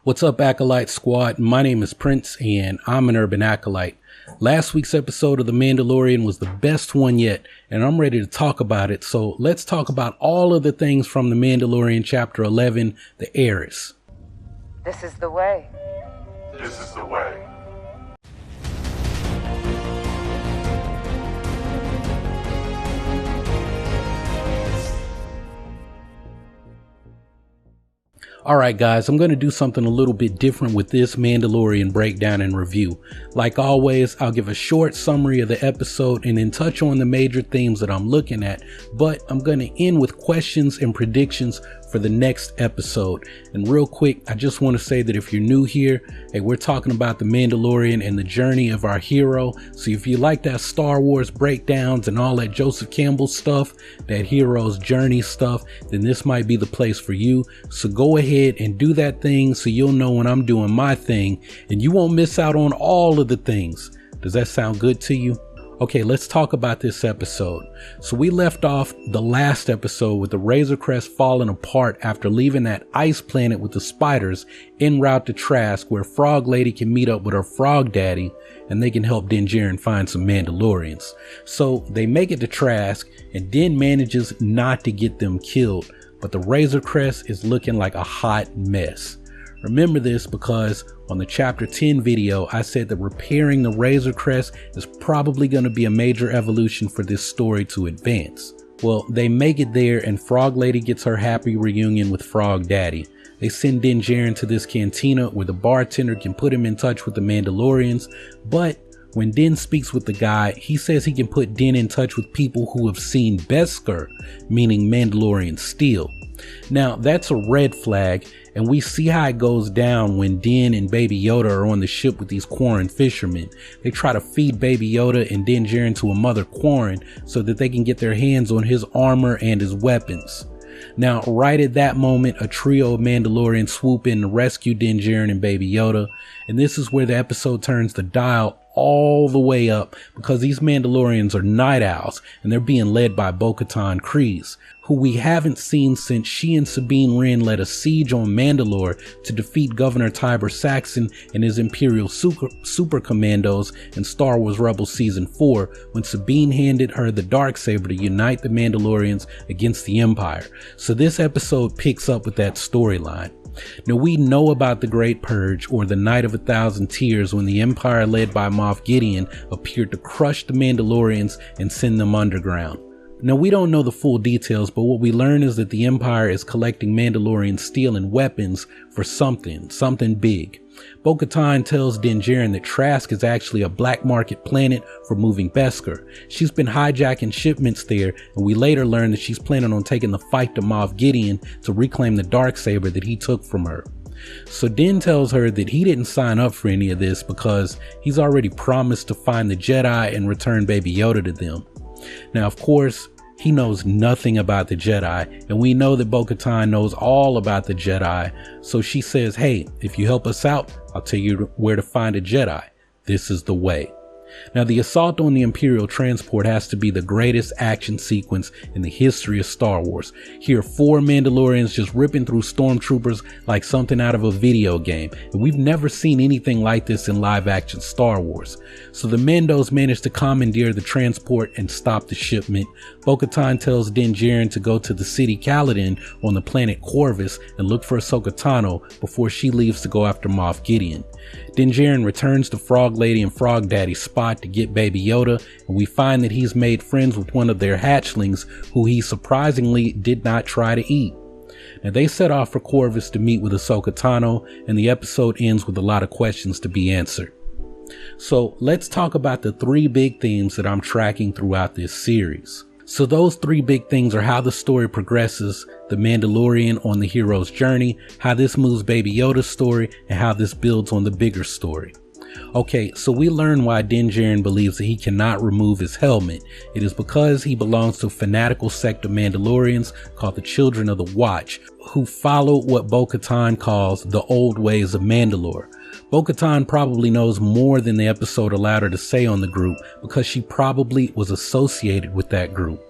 What's up, Acolyte Squad? My name is Prince, and I'm an urban acolyte. Last week's episode of The Mandalorian was the best one yet, and I'm ready to talk about it. So let's talk about all of the things from The Mandalorian Chapter 11, The Heiress. This is the way. This is the way. Alright guys, I'm going to do something a little bit different with this Mandalorian breakdown and review. Like always, I'll give a short summary of the episode and then touch on the major themes that I'm looking at, but I'm going to end with questions and predictions for the next episode. And real quick, I just want to say that if you're new here, hey, we're talking about The Mandalorian and the journey of our hero. So if you like that Star Wars breakdowns and all that Joseph Campbell stuff, that hero's journey stuff, then this might be the place for you. So go ahead and do that thing so you'll know when I'm doing my thing and you won't miss out on all of the things. Does that sound good to you? Okay, let's talk about this episode. So we left off the last episode with the Razor Crest falling apart after leaving that ice planet with the spiders en route to Trask, where Frog Lady can meet up with her Frog Daddy and they can help Din Djarin find some Mandalorians. So they make it to Trask and Din manages not to get them killed, but the Razor Crest is looking like a hot mess. Remember this because on the Chapter 10 video, I said that repairing the Razor Crest is probably going to be a major evolution for this story to advance. Well, they make it there and Frog Lady gets her happy reunion with Frog Daddy. They send Din Djarin to this cantina where the bartender can put him in touch with the Mandalorians, but when Din speaks with the guy, he says he can put Din in touch with people who have seen Beskar, meaning Mandalorian steel. Now, that's a red flag, and we see how it goes down when Din and Baby Yoda are on the ship with these Quarren fishermen. They try to feed Baby Yoda and Din Djarin to a mother Quarren so that they can get their hands on his armor and his weapons. Now, right at that moment, a trio of Mandalorians swoop in to rescue Din Djarin and Baby Yoda, and this is where the episode turns the dial all the way up because these Mandalorians are night owls and they're being led by Bo-Katan Kryze, who we haven't seen since she and Sabine Wren led a siege on Mandalore to defeat Governor Tiber Saxon and his Imperial Super Commandos in Star Wars Rebels Season 4 when Sabine handed her the Darksaber to unite the Mandalorians against the Empire. So this episode picks up with that storyline. Now we know about the Great Purge or the Night of 1,000 Tears when the Empire led by Moff Gideon appeared to crush the Mandalorians and send them underground. Now we don't know the full details, but what we learn is that the Empire is collecting Mandalorian steel and weapons for something big. Bo-Katan tells Din Djarin that Trask is actually a black market planet for moving Beskar. She's been hijacking shipments there, and we later learn that she's planning on taking the fight to Moff Gideon to reclaim the Darksaber that he took from her. So Din tells her that he didn't sign up for any of this because he's already promised to find the Jedi and return Baby Yoda to them. Now, of course, he knows nothing about the Jedi, and we know that Bo-Katan knows all about the Jedi, so she says, hey, if you help us out, I'll tell you where to find a Jedi. This is the way. Now, the assault on the Imperial transport has to be the greatest action sequence in the history of Star Wars. Here are 4 Mandalorians just ripping through stormtroopers like something out of a video game, and we've never seen anything like this in live-action Star Wars. So the Mandos manage to commandeer the transport and stop the shipment. Bo-Katan tells Din Djarin to go to the city Caladan on the planet Corvus and look for Ahsoka Tano before she leaves to go after Moff Gideon. Din Djarin returns to Frog Lady and Frog Daddy's spot to get Baby Yoda, and we find that he's made friends with one of their hatchlings who he surprisingly did not try to eat. Now they set off for Corvus to meet with Ahsoka Tano, and the episode ends with a lot of questions to be answered. So let's talk about the 3 big themes that I'm tracking throughout this series. So those 3 big things are how the story progresses, the Mandalorian on the hero's journey, how this moves Baby Yoda's story, and how this builds on the bigger story. Okay, so we learn why Din Djarin believes that he cannot remove his helmet. It is because he belongs to a fanatical sect of Mandalorians called the Children of the Watch, who follow what Bo-Katan calls the old ways of Mandalore. Bo-Katan probably knows more than the episode allowed her to say on the group because she probably was associated with that group.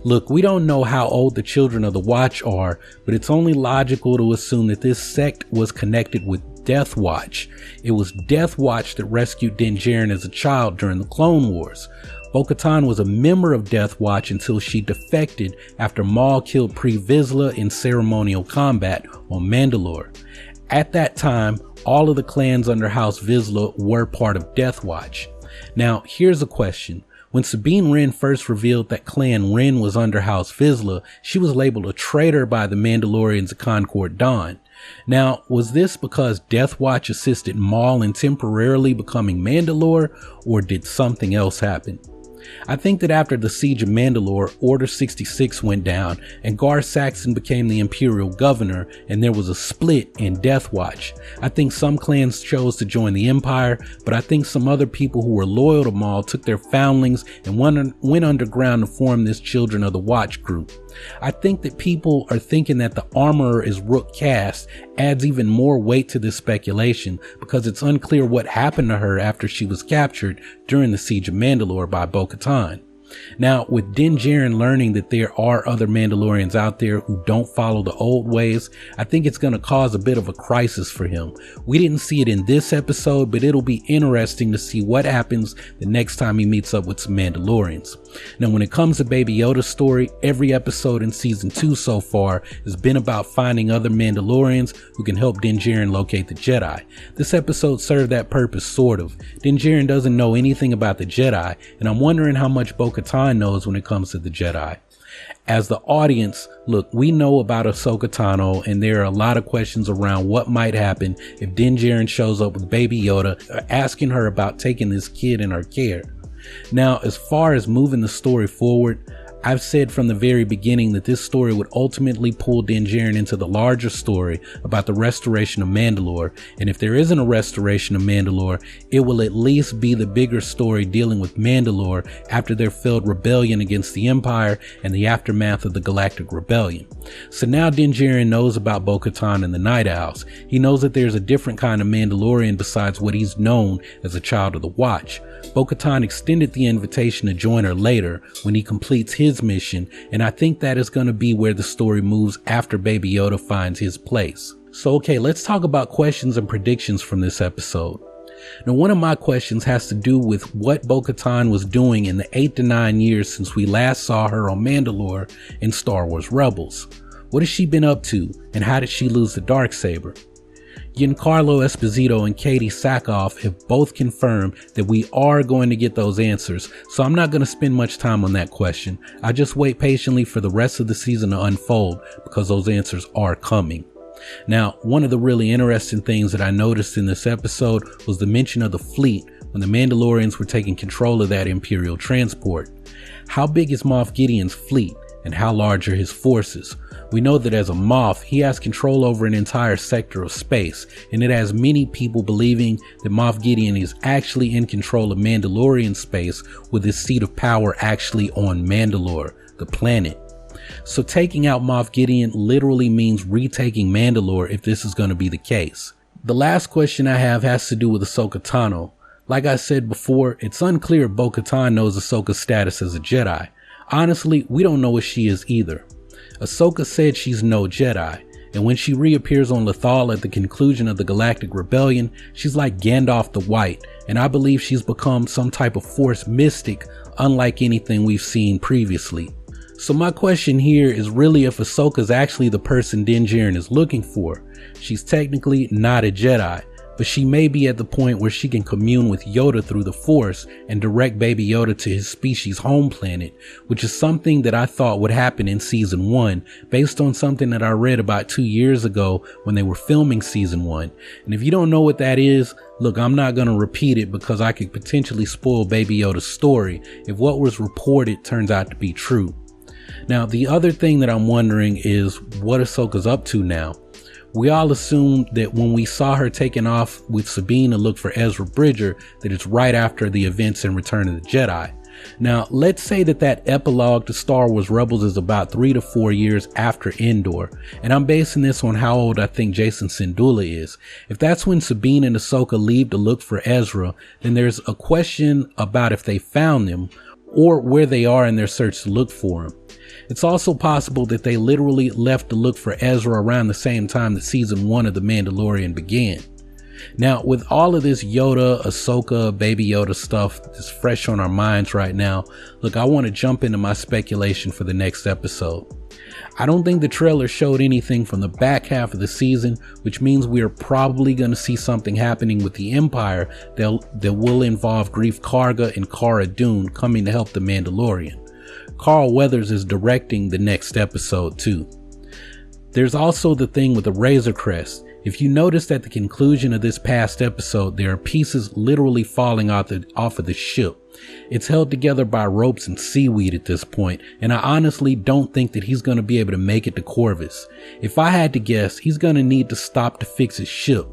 Look, we don't know how old the Children of the Watch are, but it's only logical to assume that this sect was connected with Death Watch. It was Death Watch that rescued Din Djarin as a child during the Clone Wars. Bo-Katan was a member of Death Watch until she defected after Maul killed Pre Vizsla in ceremonial combat on Mandalore. At that time, all of the clans under House Vizsla were part of Death Watch. Now, here's a question. When Sabine Wren first revealed that Clan Wren was under House Vizsla, she was labeled a traitor by the Mandalorians of Concord Dawn. Now, was this because Death Watch assisted Maul in temporarily becoming Mandalore, or did something else happen? I think that after the Siege of Mandalore, Order 66 went down and Gar Saxon became the Imperial Governor, and there was a split in Death Watch. I think some clans chose to join the Empire, but I think some other people who were loyal to Maul took their foundlings and went underground to form this Children of the Watch group. I think that people are thinking that the Armorer is Rook Kast adds even more weight to this speculation, because it's unclear what happened to her after she was captured during the Siege of Mandalore by Bo-Katan. Now, with Din Djarin learning that there are other Mandalorians out there who don't follow the old ways, I think it's going to cause a bit of a crisis for him. We didn't see it in this episode, but it'll be interesting to see what happens the next time he meets up with some Mandalorians. Now, when it comes to Baby Yoda's story, every episode in season 2 so far has been about finding other Mandalorians who can help Din Djarin locate the Jedi. This episode served that purpose, sort of. Din Djarin doesn't know anything about the Jedi, and I'm wondering how much Bo-Katan knows when it comes to the Jedi. As the audience, look, we know about Ahsoka Tano, and there are a lot of questions around what might happen if Din Djarin shows up with Baby Yoda, asking her about taking this kid in her care. Now, as far as moving the story forward, I've said from the very beginning that this story would ultimately pull Din Djarin into the larger story about the restoration of Mandalore, and if there isn't a restoration of Mandalore, it will at least be the bigger story dealing with Mandalore after their failed rebellion against the Empire and the aftermath of the Galactic Rebellion. So now Din Djarin knows about Bo-Katan and the Night Owls. He knows that there's a different kind of Mandalorian besides what he's known as a child of the Watch. Bo-Katan extended the invitation to join her later when he completes his mission, and I think that is going to be where the story moves after Baby Yoda finds his place. So okay, let's talk about questions and predictions from this episode. Now, one of my questions has to do with what Bo-Katan was doing in the 8 to 9 years since we last saw her on Mandalore in Star Wars Rebels. What has she been up to, and how did she lose the Darksaber? Giancarlo Esposito and Katie Sackhoff have both confirmed that we are going to get those answers, so I'm not going to spend much time on that question. I'll just wait patiently for the rest of the season to unfold, because those answers are coming. Now, one of the really interesting things that I noticed in this episode was the mention of the fleet when the Mandalorians were taking control of that Imperial transport. How big is Moff Gideon's fleet, and how large are his forces? We know that as a Moff, he has control over an entire sector of space, and it has many people believing that Moff Gideon is actually in control of Mandalorian space, with his seat of power actually on Mandalore, the planet. So taking out Moff Gideon literally means retaking Mandalore if this is going to be the case. The last question I have has to do with Ahsoka Tano. Like I said before, it's unclear if Bo-Katan knows Ahsoka's status as a Jedi. Honestly, we don't know what she is either. Ahsoka said she's no Jedi, and when she reappears on Lothal at the conclusion of the Galactic Rebellion, she's like Gandalf the White, and I believe she's become some type of Force mystic, unlike anything we've seen previously. So my question here is really if Ahsoka's actually the person Din Djarin is looking for. She's technically not a Jedi, but she may be at the point where she can commune with Yoda through the Force and direct Baby Yoda to his species' home planet, which is something that I thought would happen in season 1, based on something that I read about 2 years ago when they were filming season 1. And if you don't know what that is, look, I'm not going to repeat it because I could potentially spoil Baby Yoda's story if what was reported turns out to be true. Now, the other thing that I'm wondering is what Ahsoka's up to now. We all assumed that when we saw her taking off with Sabine to look for Ezra Bridger, that it's right after the events in Return of the Jedi. Now, let's say that epilogue to Star Wars Rebels is about 3 to 4 years after Endor, and I'm basing this on how old I think Jason Syndulla is. If that's when Sabine and Ahsoka leave to look for Ezra, then there's a question about if they found them, or where they are in their search to look for him. It's also possible that they literally left to look for Ezra around the same time that season 1 of The Mandalorian began. Now, with all of this Yoda, Ahsoka, Baby Yoda stuff that's fresh on our minds right now, look, I want to jump into my speculation for the next episode. I don't think the trailer showed anything from the back half of the season, which means we are probably going to see something happening with the Empire that will involve Greef Karga and Cara Dune coming to help the Mandalorian. Carl Weathers is directing the next episode too. There's also the thing with the Razor Crest. If you noticed at the conclusion of this past episode, there are pieces literally falling off of the ship. It's held together by ropes and seaweed at this point, and I honestly don't think that he's going to be able to make it to Corvus. If I had to guess, he's going to need to stop to fix his ship,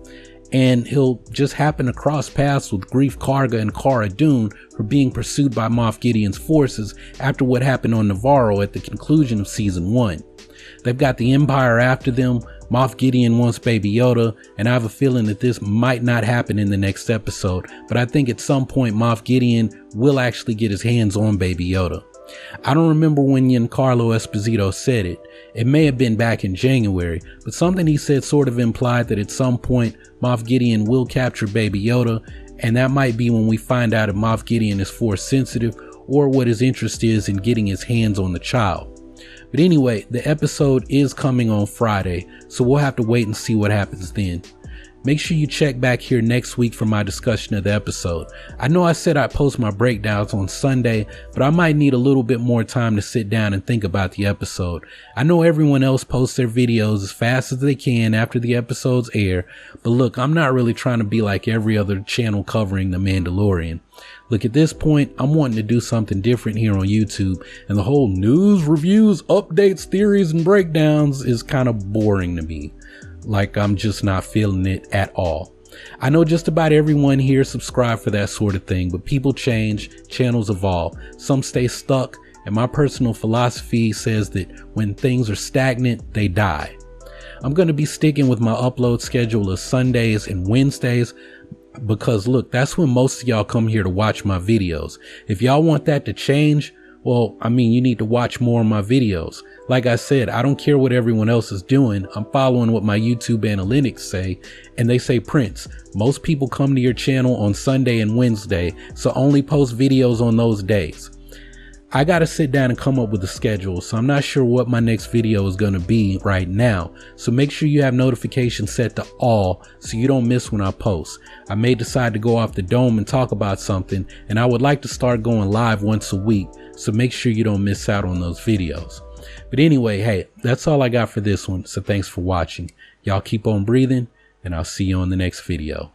and he'll just happen to cross paths with Greef Karga and Cara Dune for being pursued by Moff Gideon's forces after what happened on Navarro at the conclusion of season 1. They've got the Empire after them. Moff Gideon wants Baby Yoda, and I have a feeling that this might not happen in the next episode, but I think at some point Moff Gideon will actually get his hands on Baby Yoda. I don't remember when Giancarlo Esposito said it. It may have been back in January, but something he said sort of implied that at some point Moff Gideon will capture Baby Yoda, and that might be when we find out if Moff Gideon is Force sensitive or what his interest is in getting his hands on the child. But anyway, the episode is coming on Friday, so we'll have to wait and see what happens then. Make sure you check back here next week for my discussion of the episode. I know I said I'd post my breakdowns on Sunday, but I might need a little bit more time to sit down and think about the episode. I know everyone else posts their videos as fast as they can after the episodes air, but look, I'm not really trying to be like every other channel covering The Mandalorian. Look, at this point, I'm wanting to do something different here on YouTube, and the whole news, reviews, updates, theories, and breakdowns is kind of boring to me. Like, I'm just not feeling it at all. I know just about everyone here subscribe for that sort of thing, but people change, channels evolve, some stay stuck, and my personal philosophy says that when things are stagnant, they die. I'm going to be sticking with my upload schedule of Sundays and Wednesdays, because look, that's when most of y'all come here to watch my videos. If y'all want that to change, well, I mean, you need to watch more of my videos. Like I said, I don't care what everyone else is doing. I'm following what my YouTube analytics say, and they say, Prince, most people come to your channel on Sunday and Wednesday, so only post videos on those days. I gotta sit down and come up with a schedule, so I'm not sure what my next video is gonna be right now. So make sure you have notifications set to all so you don't miss when I post. I may decide to go off the dome and talk about something, and I would like to start going live once a week, so make sure you don't miss out on those videos. But anyway, hey, that's all I got for this one, so thanks for watching. Y'all keep on breathing, and I'll see you on the next video.